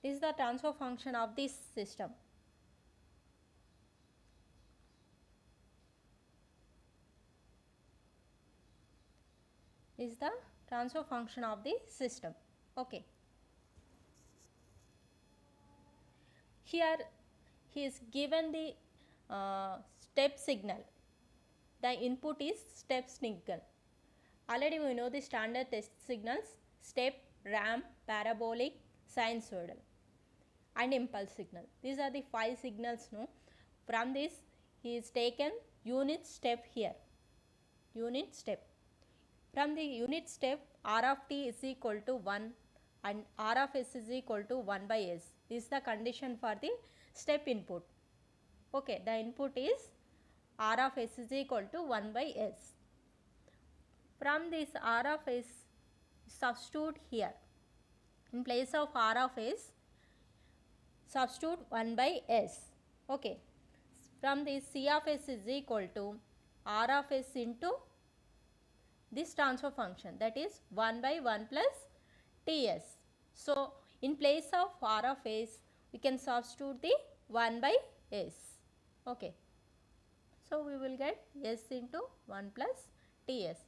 This is the transfer function of this system. This is the transfer function of the system. Okay. Here he is given the step signal. The input is step signal. Already we know the standard test signals: step, ramp, parabolic, sinusoidal and impulse signal. These are the 5 signals. No, from this he is taken unit step here. Unit step. From the unit step, R of t is equal to 1 and R of s is equal to 1 by s. This is the condition for the step input. Okay, the input is R of s is equal to 1 by s. From this R of s, substitute here. In place of R of s, substitute 1 by s. Okay. From this C of s is equal to R of s into this transfer function, that is 1 by 1 plus Ts. So, in place of R of s, we can substitute the 1 by s. Okay. So, we will get s into 1 plus Ts.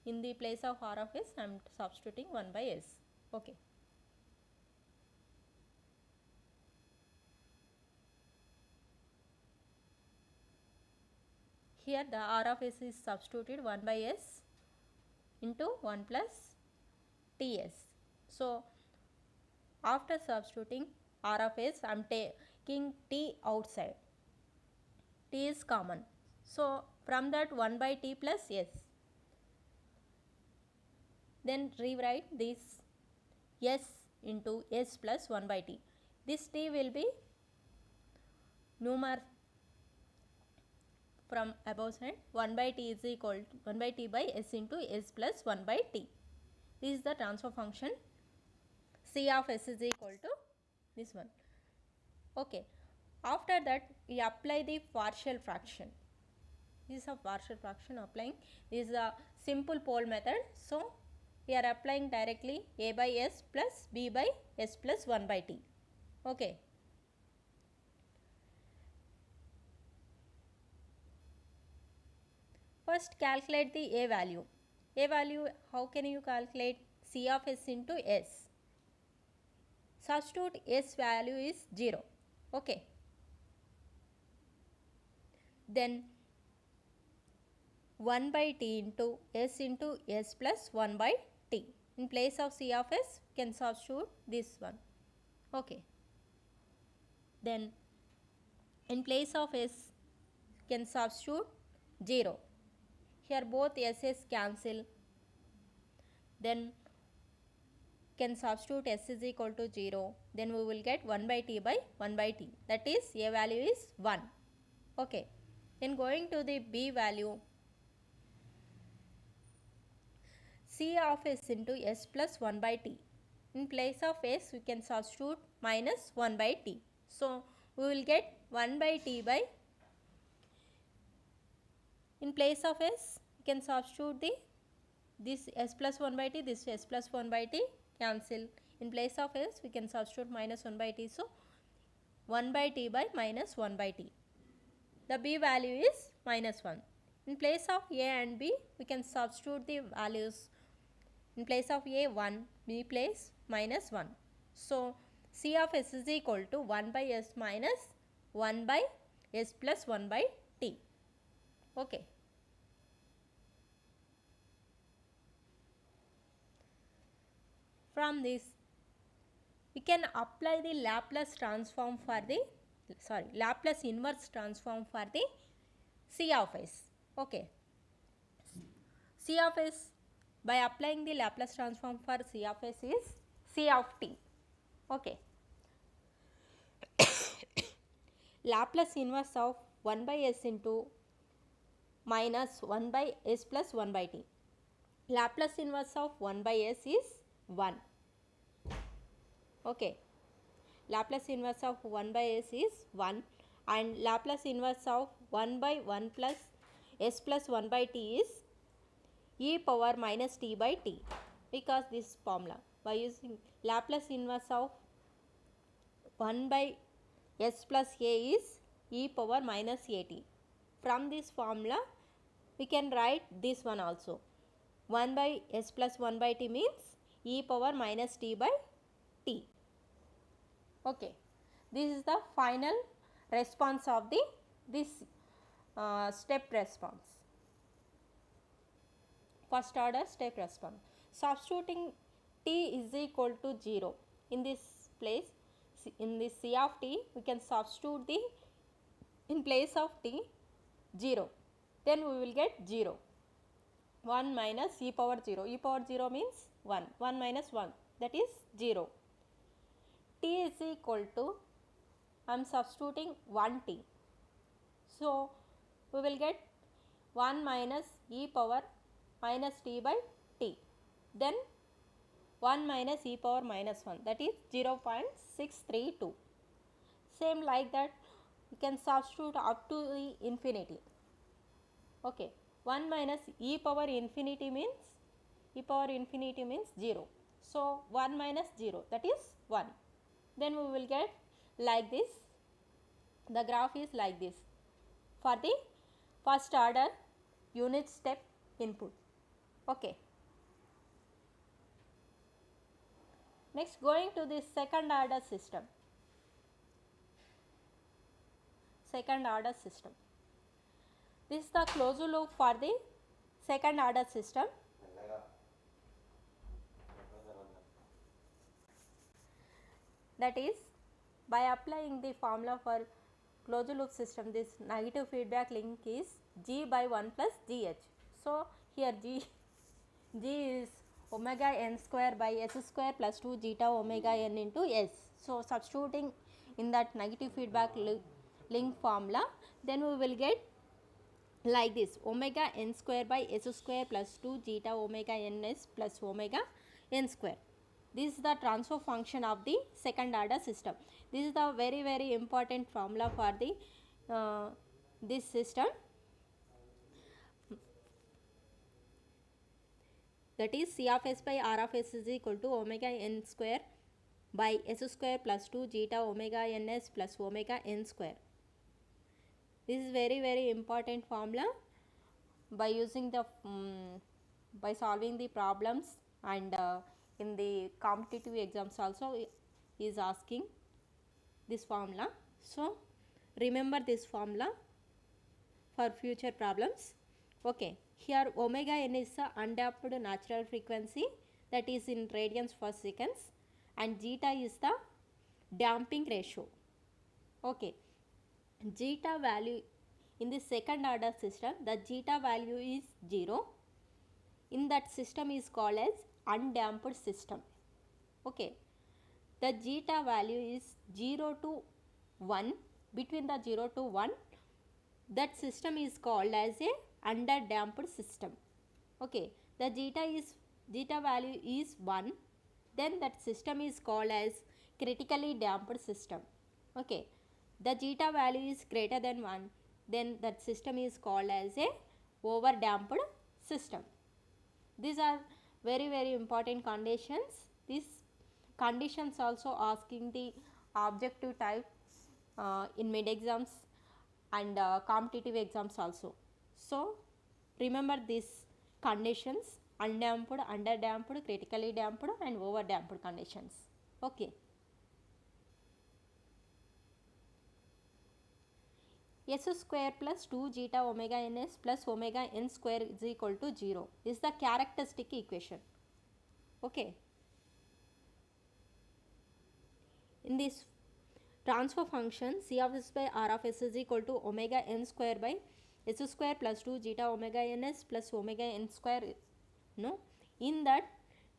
In the place of R of s, I am substituting 1 by s. Okay. Here the R of s is substituted 1 by s into 1 plus Ts. So, after substituting R of s, I am taking T outside. T is common. So, from that 1 by T plus s. Then rewrite this s into s plus 1 by T. This T will be numerator from above side. 1 by T is equal to 1 by T by s into s plus 1 by T. This is the transfer function. C of s is equal to this one. Okay. After that, we apply the partial fraction. This is a partial fraction applying. This is a simple pole method. So, we are applying directly a by s plus b by s plus 1 by t. Okay. First, calculate the a value. A value, how can you calculate? C of s into s. Substitute s value is 0. Okay. Then 1 by t into s plus 1 by t. In place of C of s, can substitute this one. Okay. Then in place of s, can substitute 0. Here both s's cancel. Then can substitute s is equal to 0. Then we will get 1 by t by 1 by t. That is a value is 1. Okay. Then going to the b value, C of s into s plus 1 by t. In place of s, we can substitute minus 1 by t. So, we will get 1 by t by, in place of s, we can substitute this s plus 1 by t, this s plus 1 by t cancel. In place of s, we can substitute minus 1 by t. So, 1 by t by minus 1 by t. The b value is minus 1. In place of a and b, we can substitute the values. In place of a, 1, b place minus 1. So, C of s is equal to 1 by s minus 1 by s plus 1 by t. Okay. From this, we can apply the Laplace transform for the, Laplace inverse transform for the C of s. Okay. C of s, by applying the Laplace transform for C of s is C of t. Okay. Laplace inverse of 1 by s into minus 1 by s plus 1 by t. Laplace inverse of 1 by s is 1. Okay. Laplace inverse of 1 by s is 1 and Laplace inverse of 1 by 1 plus s plus 1 by t is e power minus t by t, because this formula by using Laplace inverse of 1 by s plus a is e power minus at. From this formula we can write this one also. 1 by s plus 1 by t means e power minus t by t. Okay, this is the final response of this step response. First order step response. Substituting t is equal to 0 in this place, in this c of t we can substitute the in place of t 0, then we will get 0. 1 minus e power 0, e power 0 means 1, 1 minus 1, that is 0. T is equal to, I am substituting 1t, so we will get 1 minus e power minus t by t, then 1 minus e power minus 1, that is 0.632. Same like that you can substitute up to the infinity. Okay, 1 minus e power infinity means 0. So 1 minus 0, that is 1. Then we will get like this. The graph is like this for the first order unit step input. Okay. Next, going to the second order system. Second order system. This is the closed loop for the second order system. That is, by applying the formula for closed loop system, this negative feedback link is g by 1 plus gh. So here g is omega n square by s square plus 2 zeta omega n into s. So substituting in that negative feedback link formula, then we will get like this: omega n square by s square plus 2 zeta omega ns plus omega n square. This is the transfer function of the second order system. This is the very important formula for the this system. That is, C of s by R of s is equal to omega n square by s square plus 2 zeta omega ns plus omega n square. This is very important formula. By using the by solving the problems, and in the competitive exams also is asking this formula. So remember this formula for future problems. Okay, here omega n is the undamped natural frequency, that is in radians per seconds, and zeta is the damping ratio. Okay, zeta value in the second order system, the zeta value is 0. In that system is called as undamped system. Okay, the zeta value is 0 to 1, between the 0 to 1, that system is called as a underdamped system. Okay, the zeta value is 1, then that system is called as critically damped system. Okay, the zeta value is greater than 1, then that system is called as a overdamped system. These are very important conditions. These conditions also asking the objective type in mid exams and competitive exams also. So remember these conditions: undamped, underdamped, critically damped and overdamped conditions. Okay. S square plus 2 zeta omega ns plus omega n square is equal to 0 is the characteristic equation. Okay. In this transfer function, C of s by R of s is equal to omega n square by s square plus 2 zeta omega ns plus omega n square. No, in that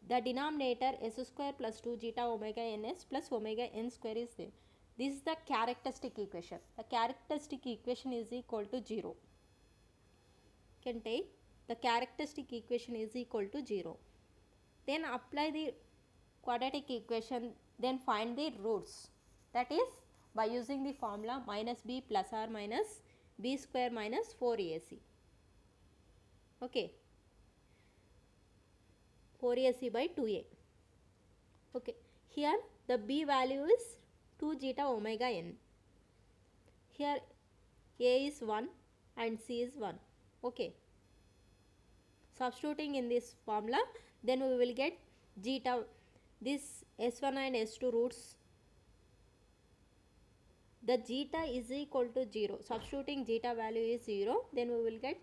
the denominator s square plus 2 zeta omega ns plus omega n square is there. This is the characteristic equation. The characteristic equation is equal to 0. Can take the characteristic equation is equal to 0. Then apply the quadratic equation, then find the roots. That is by using the formula minus b plus or minus b square minus 4ac. Okay, 4ac by 2a. Okay, here the b value is 2 zeta omega n. Here A is 1 and C is 1. Okay. Substituting in this formula, then we will get zeta, this S1 and S2 roots, the zeta is equal to 0. Substituting zeta value is 0, then we will get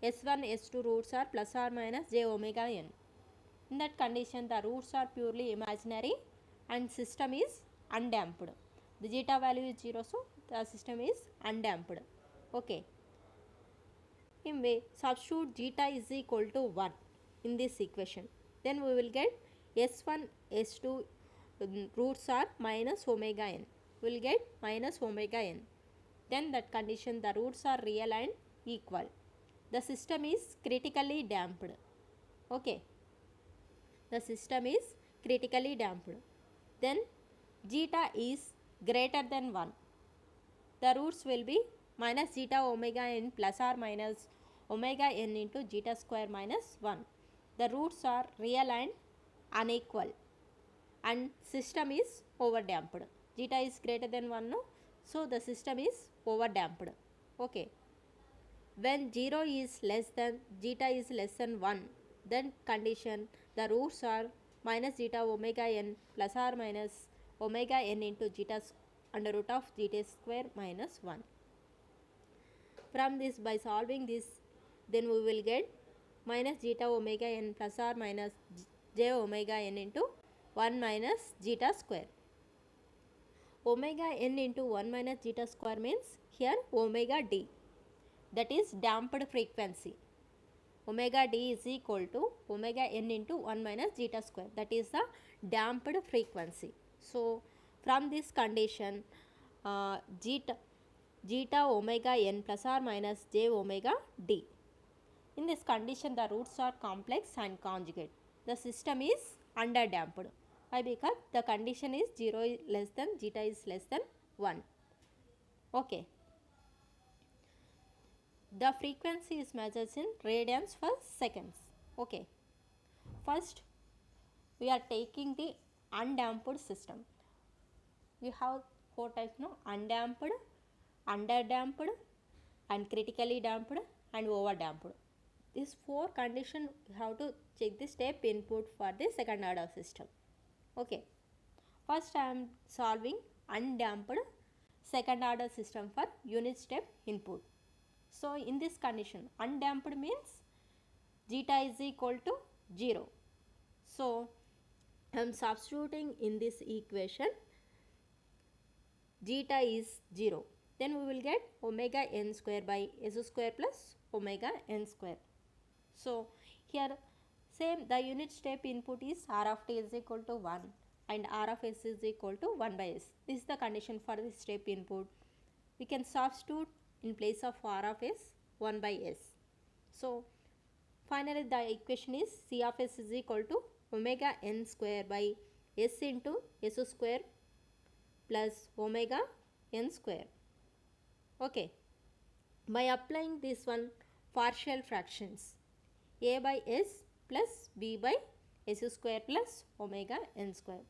S1, S2 roots are plus or minus j omega n. In that condition, the roots are purely imaginary and system is undamped. The zeta value is 0, so the system is undamped. Okay. In way, substitute zeta is equal to 1 in this equation. Then we will get S1, S2 roots are minus omega n. We will get minus omega n. Then that condition, the roots are real and equal. The system is critically damped. Okay. The system is critically damped. Then zeta is greater than 1. The roots will be minus zeta omega n plus or minus omega n into zeta square minus 1. The roots are real and unequal and system is overdamped. Zeta is greater than 1, no? So the system is overdamped. Okay. When 0 is less than, zeta is less than 1, then condition, the roots are minus zeta omega n plus or minus omega n into zeta under root of zeta square minus 1. From this, by solving this, then we will get minus zeta omega n plus or minus j omega n into 1 minus zeta square. Omega n into 1 minus zeta square means here omega d, that is damped frequency. Omega d is equal to omega n into 1 minus zeta square, that is the damped frequency. So from this condition, zeta omega n plus or minus j omega d. In this condition, the roots are complex and conjugate. The system is underdamped. Why? Because the condition is 0 is less than, zeta is less than 1. Okay. The frequency is measured in radians per seconds. Okay. First, we are taking the undamped system. We have 4 types, no? Undamped, underdamped, and critically damped and overdamped. These 4 conditions you have to check the step input for the second order system. Okay. First I am solving undamped second order system for unit step input. So in this condition, undamped means zeta is equal to 0. So I am substituting in this equation zeta is 0. Then we will get omega n square by s square plus omega n square. So here same, the unit step input is r of t is equal to 1 and r of s is equal to 1 by s. This is the condition for the step input. We can substitute in place of r of s 1 by s. So finally the equation is c of s is equal to omega n square by s into s square plus omega n square. Okay. By applying this one partial fractions, a by s plus b by s square plus omega n square.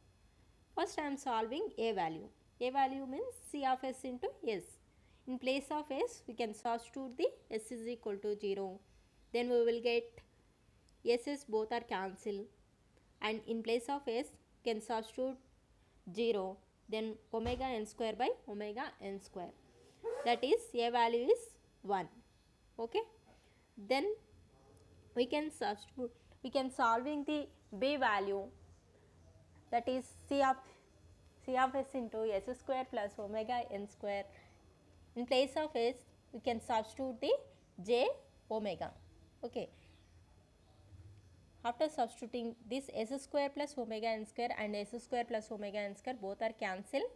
First I am solving a value. A value means c of s into s. In place of s, we can substitute the s is equal to 0. Then we will get s's both are cancelled, and in place of s, we can substitute 0. Then omega n square by omega n square. That is a value is 1. Okay. Then we can substitute, we can solving the b value, that is c of s into s square plus omega n square. In place of s, we can substitute the j omega. Okay. After substituting this s square plus omega n square and s square plus omega n square both are cancelled,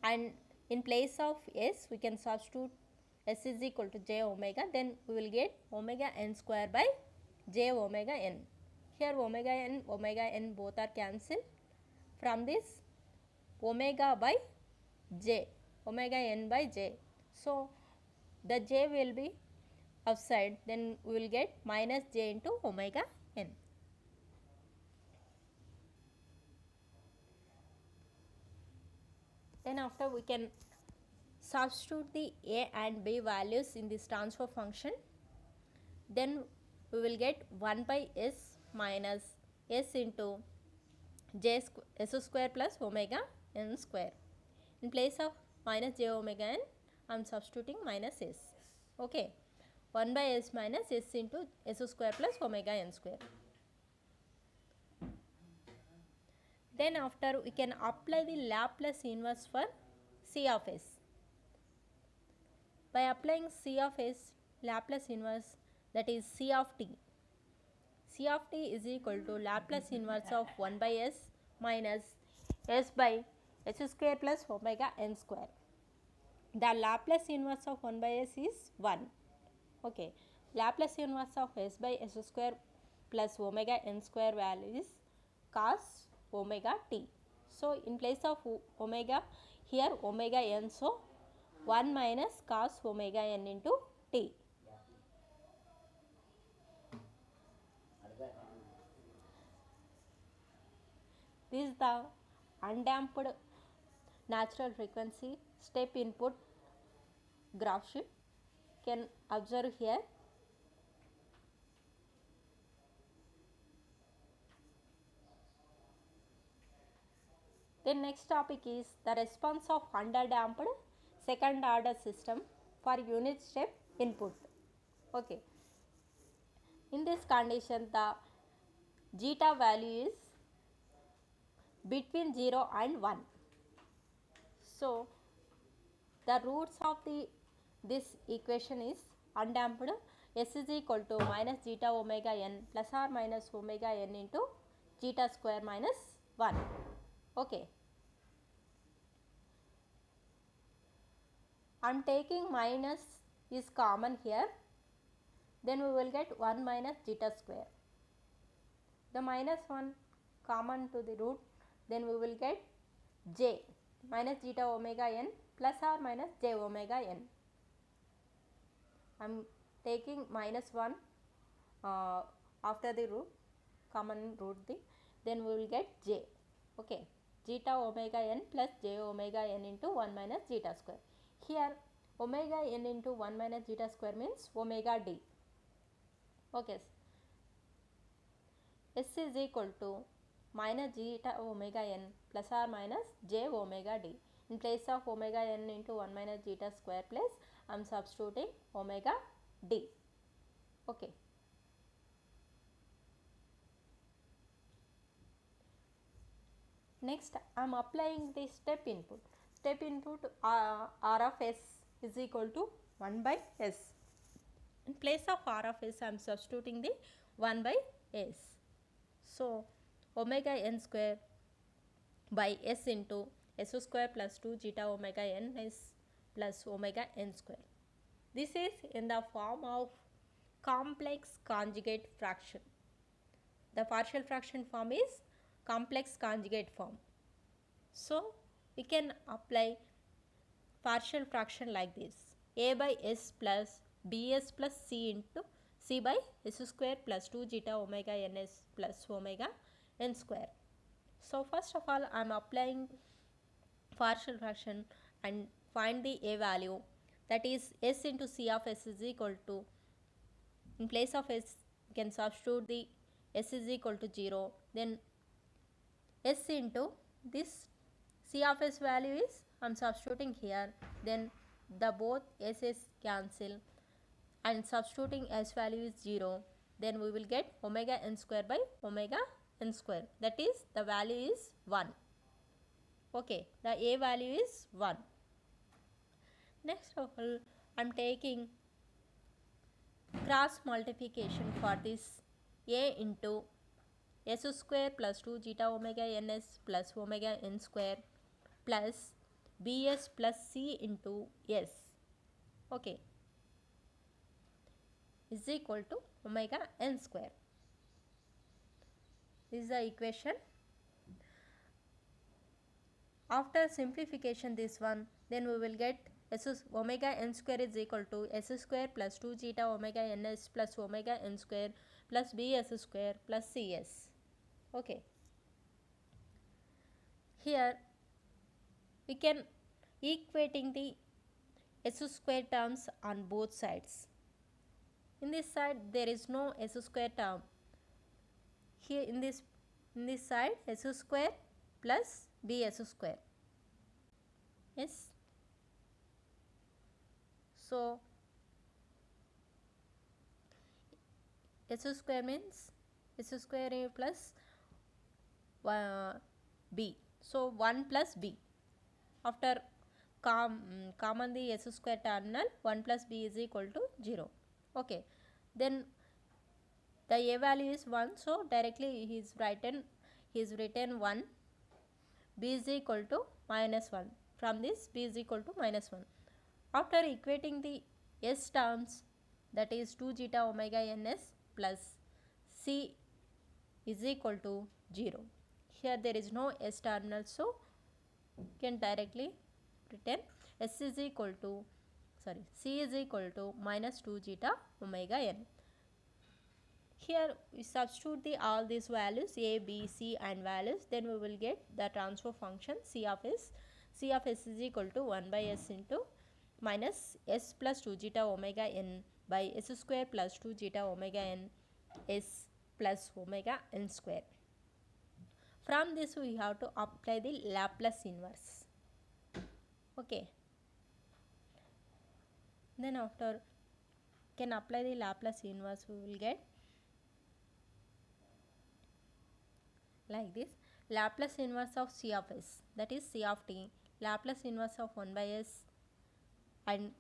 and in place of s we can substitute s is equal to j omega, then we will get omega n square by j omega n. Here omega n both are cancelled. From this omega by j, omega n by j. So the j will be outside, then we will get minus j into omega n. Then after we can substitute the a and b values in this transfer function. Then we will get 1 by s minus s into s square plus omega n square. In place of minus j omega n, I am substituting minus s. Okay. 1 by s minus s into s square plus omega n square. Then after we can apply the Laplace inverse for C of s. By applying C of s Laplace inverse, that is C of t. C of t is equal to Laplace inverse of 1 by s minus s by s square plus omega n square. The Laplace inverse of 1 by s is 1. Okay. Laplace inverse of s by s square plus omega n square value is cos omega t. So, in place of omega, here omega n, so 1 minus cos omega n into t. This is the undamped natural frequency step input graph sheet. Can observe here. Then next topic is the response of underdamped second order system for unit step input. Okay. In this condition, the zeta value is between 0 and 1. So, the roots of this equation is undamped s is equal to minus zeta omega n plus or minus omega n into zeta square minus 1. Okay. I am taking minus is common here, then we will get 1 minus zeta square. The minus 1 common to the root, then we will get j minus zeta omega n plus or minus j omega n. I am taking minus 1 after the root, common root thing, then we will get j. Okay. Zeta omega n plus j omega n into 1 minus zeta square. Here omega n into 1 minus zeta square means omega d. Okay. S is equal to minus zeta omega n plus or minus j omega d. In place of omega n into 1 minus zeta square plus I am substituting omega d. Okay. Next I am applying the step input. Step input r of s is equal to 1 by s. In place of r of s I am substituting the 1 by s. So, omega n square by s into s square plus 2 zeta omega n s plus omega n square. This is in the form of complex conjugate fraction. The partial fraction form is complex conjugate form. So, we can apply partial fraction like this: a by s plus bs plus c into c by s square plus 2 zeta omega ns plus omega n square. So, first of all I am applying partial fraction and find the a value, that is s into c of s is equal to, in place of s we can substitute the s is equal to 0, then s into this c of s value is I am substituting here, then the both s's cancel and substituting s value is 0, then we will get omega n square by omega n square, that is the value is 1. Okay, the a value is 1. Next of all I am taking cross multiplication for this a into s square plus 2 zeta omega ns plus omega n square plus bs plus c into s. Okay, is equal to omega n square. This is the equation. After simplification this one, then we will get omega n square is equal to s square plus 2 zeta omega ns plus omega n square plus bs square plus cs. Okay. Here we can equating the s square terms on both sides. In this side there is no s square term. Here in this side s square plus bs square. Yes. So s square means s square a plus b. So 1 plus b. After common the s square terminal, 1 plus b is equal to 0. Okay. Then the a value is 1, so directly he is written 1, b is equal to minus 1. From this b is equal to minus 1. After equating the s terms, that is 2 zeta omega ns plus c is equal to 0. Here there is no s terminal, so you can directly written s is equal to c is equal to minus 2 zeta omega n. Here we substitute all these values a, b, c and values, then we will get the transfer function c of s. C of s is equal to 1 by s into minus s plus 2 zeta omega n by s square plus 2 zeta omega n s plus omega n square. From this we have to apply the Laplace inverse. Okay. Then after can apply the Laplace inverse, we will get like this. Laplace inverse of c of s, that is c of t, Laplace inverse of 1 by s and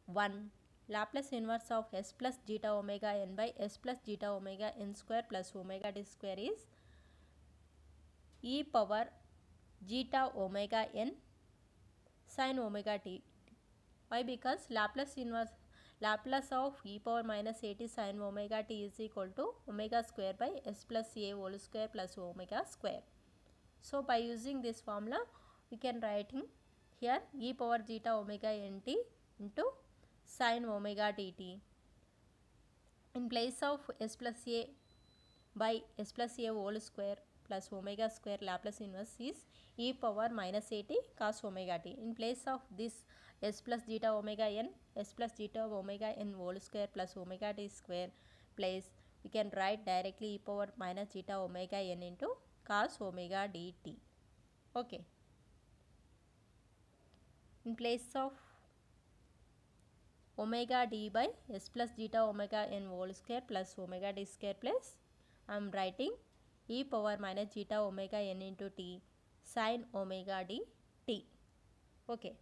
1, Laplace inverse of s plus zeta omega n by s plus zeta omega n square plus omega d square is e power zeta omega n sin omega t. Why? Because Laplace of e power minus at sin omega t is equal to omega square by s plus a whole square plus omega square. So by using this formula we can write here e power zeta omega nt into sin omega dt. In place of s plus a by s plus a whole square plus omega square, Laplace inverse is e power minus at cos omega t. In place of this s plus zeta omega n, s plus zeta omega n whole square plus omega t square place, we can write directly e power minus zeta omega n into cos omega dt. Okay. In place of omega d by s plus zeta omega n whole square plus omega d square plus I am writing e power minus zeta omega n into t sin omega d t. Okay.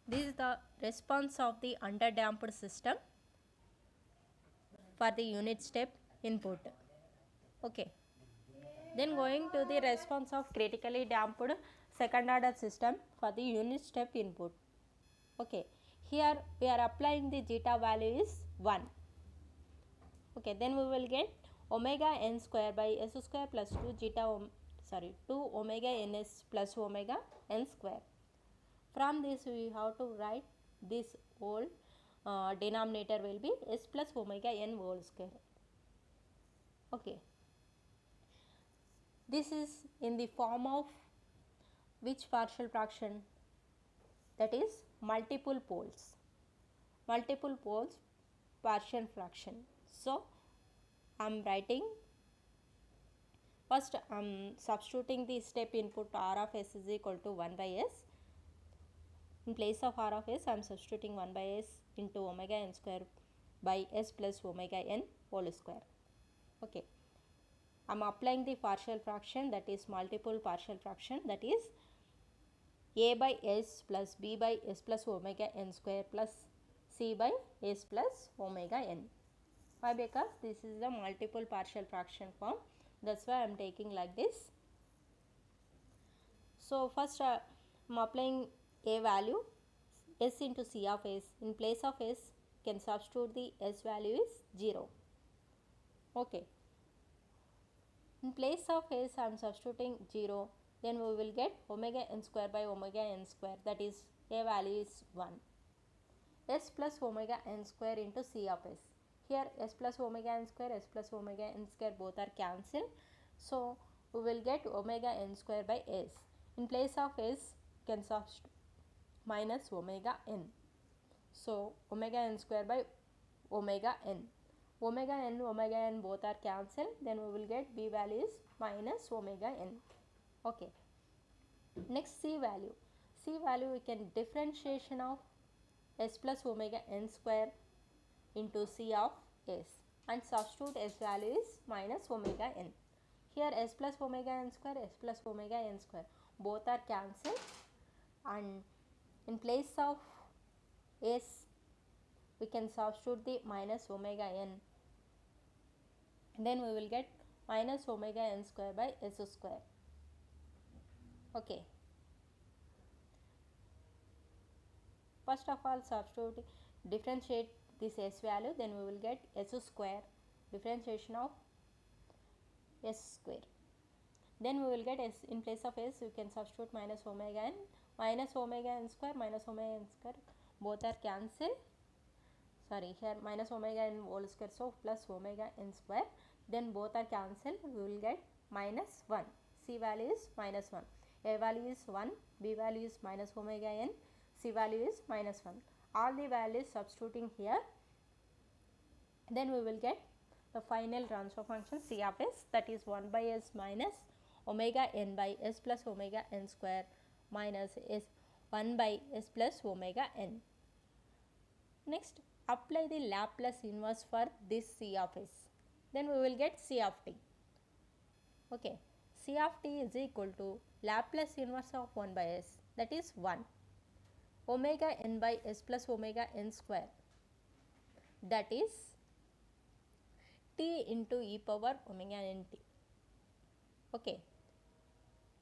This is the response of the underdamped system for the unit step input. Okay. Then going to the response of critically damped second order system for the unit step input. Okay. Here we are applying the zeta value is 1. Okay. Then we will get omega n square by s square plus 2 2 omega ns plus omega n square. From this we have to write this whole denominator will be s plus omega n whole square. Okay. This is in the form of which partial fraction? That is multiple poles. Multiple poles partial fraction. So I am writing first I am substituting the step input r of s is equal to 1 by s. In place of r of s I am substituting 1 by s into omega n square by s plus omega n whole square. Okay. I am applying the partial fraction, that is multiple partial fraction, that is a by s plus b by s plus omega n square plus c by s plus omega n. Why? Because this is the multiple partial fraction form, that's why I am taking like this. So first I am applying a value s into c of s. In place of s can substitute the s value is 0. Okay. In place of s I am substituting 0, then we will get omega n square by omega n square, that is a value is 1. S plus omega n square into c of s. Here s plus omega n square, s plus omega n square both are cancelled. So we will get omega n square by s. In place of s, you can substitute minus omega n. So omega n square by omega n. Omega n both are cancelled. Then we will get b value is minus omega n. Okay. Next c value. C value we can differentiation of s plus omega n square into c of s and substitute s value is minus omega n. Here s plus omega n square, s plus omega n square both are cancelled, and in place of s we can substitute the minus omega n. Then we will get minus omega n square by s square. Okay. First of all, substitute, differentiate this s value, then we will get s square, differentiation of s square. Then we will get s, in place of s you can substitute minus omega n square, minus omega n square both are cancelled. Sorry, here minus omega n whole square, so plus omega n square, then both are cancelled. We will get minus 1. C value is minus 1, a value is 1, b value is minus omega n, c value is minus 1. All the values substituting here, then we will get the final transfer function c of s, that is 1 by s minus omega n by s plus omega n square minus s 1 by s plus omega n. Next, apply the Laplace inverse for this c of s. Then we will get c of t. Okay, c of t is equal to Laplace inverse of 1 by s, that is 1, omega n by s plus omega n square, that is t into e power omega n t. Okay,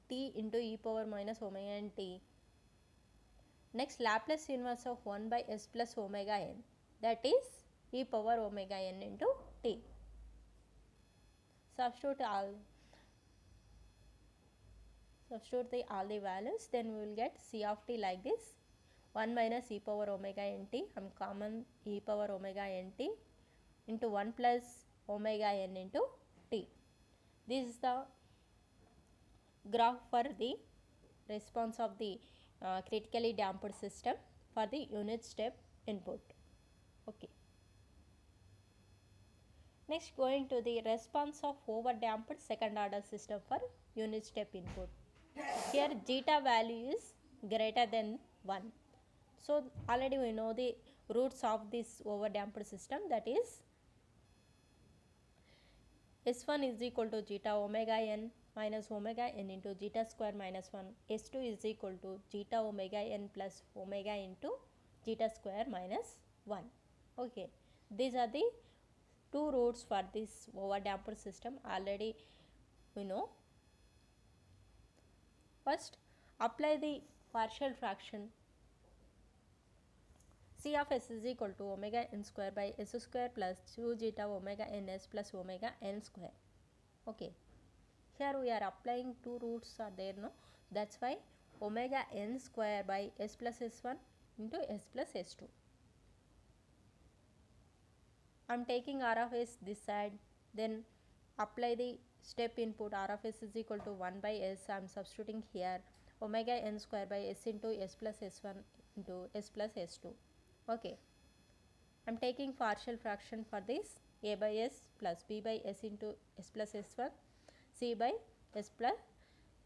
t into e power minus omega n t. Next, Laplace inverse of 1 by s plus omega n, that is e power omega n into t. Substitute all the values, then we will get c of t like this, 1 minus e power omega n t, common e power omega n t into 1 plus omega n into t. This is the graph for the response of the critically damped system for the unit step input. Okay. Next, going to the response of overdamped second order system for unit step input. Here zeta value is greater than 1. So already we know the roots of this overdamped system, that is S1 is equal to zeta omega n minus omega n into zeta square minus 1. S2 is equal to zeta omega n plus omega into zeta square minus 1. Okay, these are the two roots for this overdamped system, already we know. First, apply the partial fraction. C of s is equal to omega n square by s square plus 2 zeta omega ns plus omega n square. Okay, here we are applying two roots are there, no? That's why omega n square by s plus s1 into s plus s2. I am taking r of s this side, then apply the step input. R of s is equal to 1 by s, I am substituting here omega n square by s into s plus s1 into s plus s2. Okay, I am taking partial fraction for this, a by s plus b by s into s plus s1, c by s plus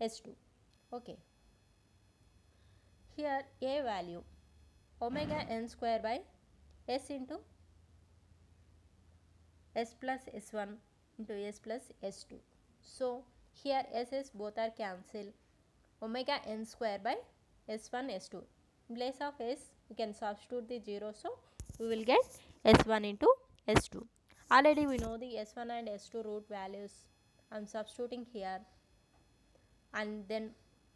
s2. Okay, here a value omega n square by s into s plus s1 into s plus s2. So here s both are cancelled, omega n square by s1 s2. In place of s we can substitute the 0, so we will get s1 into s2. Already we know the s1 and s2 root values. I am substituting here, and then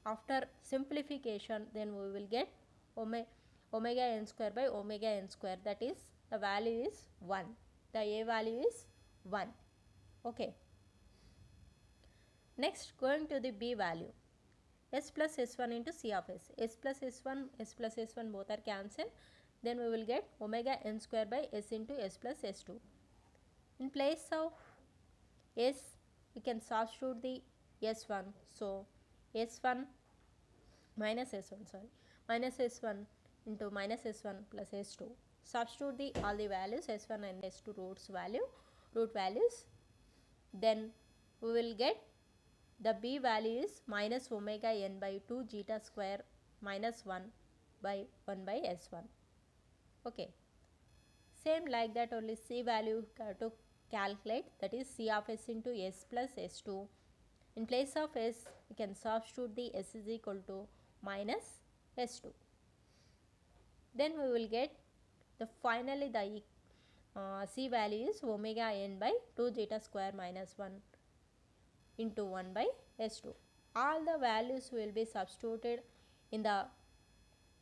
after simplification, then we will get omega n square by omega n square, that is the value is 1, the a value is 1. Okay, next going to the b value, s plus s1 into c of s. S plus s1 both are cancelled, then we will get omega n square by s into s plus s2. In place of s, we can substitute the s1. So s1 minus s1, sorry, minus s1 into minus s1 plus s2. Substitute the all the values s1 and s2 root values. Then we will get the b value is minus omega n by 2 zeta square minus 1 by 1 by s1. Okay. Same like that, only c value to calculate, that is c of s into s plus s2. In place of s, we can substitute the s is equal to minus s2. Then we will get the finally the c value is omega n by 2 zeta square minus 1 into 1 by s2. All the values will be substituted in the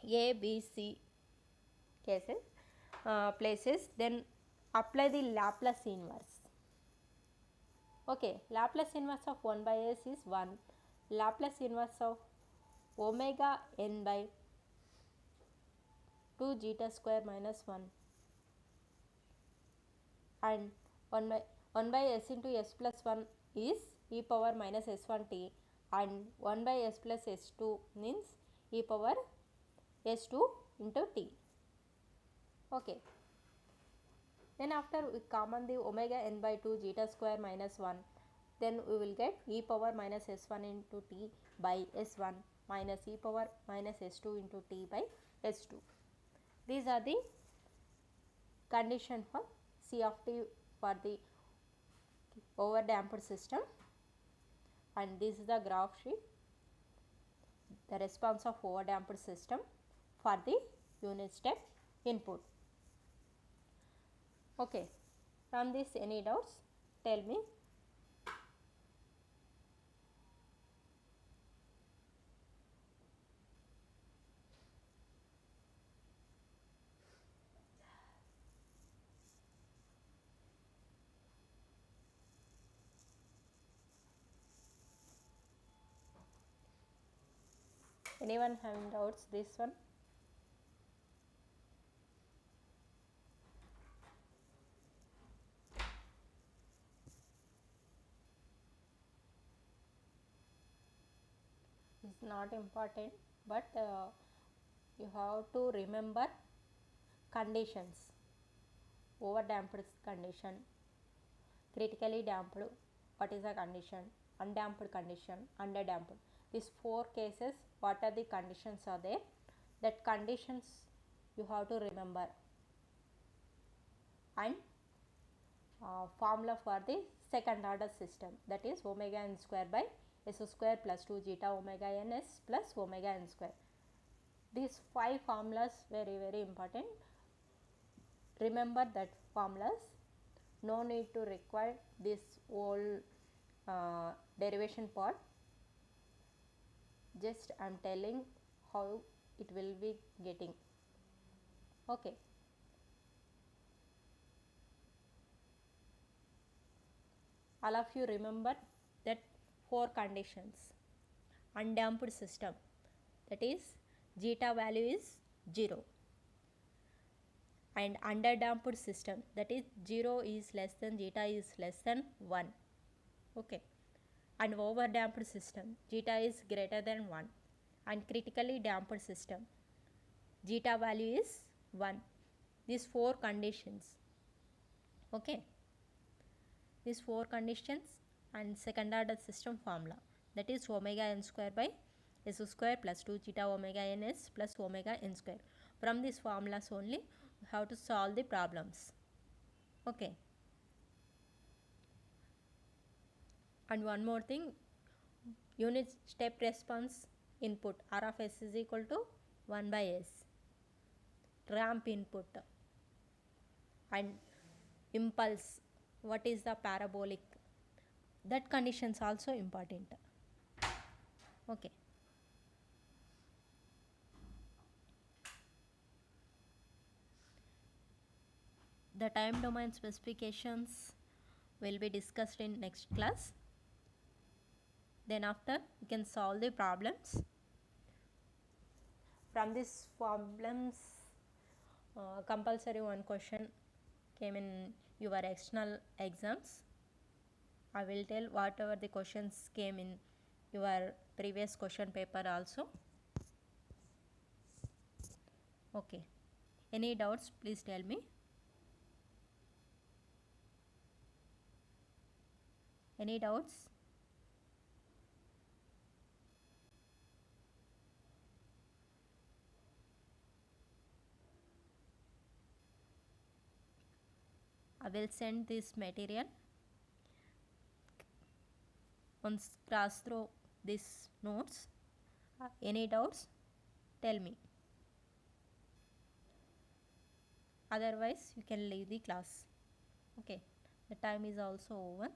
a, b, c cases places. Then apply the Laplace inverse. Okay, Laplace inverse of 1 by s is 1. Laplace inverse of omega n by 2 zeta square minus 1 and 1 by s into s plus 1 is e power minus s1 t, and 1 by s plus s2 means e power s2 into t. Okay. Then after we common the omega n by 2 zeta square minus 1, then we will get e power minus s1 into t by s1 minus e power minus s2 into t by s2. These are the condition for c of t for the overdamped system, and this is the graph sheet, the response of overdamped system for the unit step input. Okay, from this any doubts, tell me. Anyone having doubts this one? It's not important, but you have to remember conditions. Overdamped condition, critically damped, what is the condition, undamped condition, underdamped. These 4 cases, what are the conditions are there, that conditions you have to remember. And formula for the second order system, that is omega n square by s square plus 2 zeta omega n s plus omega n square. These 5 formulas very important. Remember that formulas. No need to require this whole derivation part. Just I am telling how it will be getting. Okay. All of you remember that 4 conditions. Undamped system, that is zeta value is 0, and underdamped system, that is 0 is less than zeta is less than 1. Okay. And overdamped system, zeta is greater than 1, and critically damped system, zeta value is 1. These 4 conditions. Okay. These 4 conditions and second order system formula, that is omega n square by s square plus 2 zeta omega n s plus omega n square. From these formulas only we have to solve the problems. Okay. And one more thing, unit step response input R of s is equal to 1 by s. Ramp input and impulse, what is the parabolic, that conditions also important. Okay. The time domain specifications will be discussed in next class. Then after we can solve the problems. From these problems, compulsory one question came in your external exams. I will tell whatever the questions came in your previous question paper also. Okay. Any doubts, please tell me. Any doubts? I will send this material. Once cross through these notes. Any doubts? Tell me. Otherwise, you can leave the class. Okay. The time is also over.